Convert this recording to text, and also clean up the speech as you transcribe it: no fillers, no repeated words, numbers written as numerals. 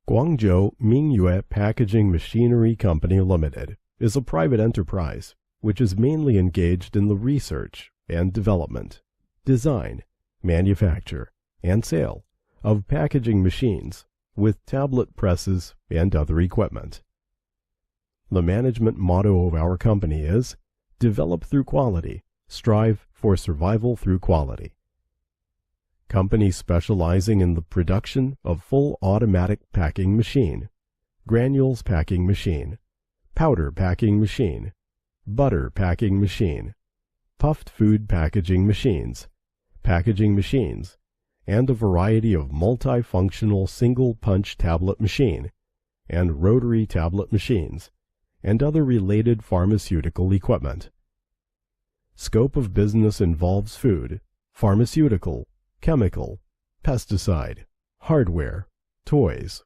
Guangzhou Mingyue Packaging Machinery Company Limited is a private enterprise which is mainly engaged in the research and development, design, manufacture, and sale of packaging machines with tablet presses and other equipment. The management motto of our company is, "Develop through quality, strive for survival through quality." Company specializing in the production of full automatic packing machine, granules packing machine, powder packing machine, butter packing machine, puffed food packaging machines, and a variety of multifunctional single-punch tablet machine, and rotary tablet machines, and other related pharmaceutical equipment. Scope of business involves food, pharmaceutical, chemical, pesticide, hardware, toys,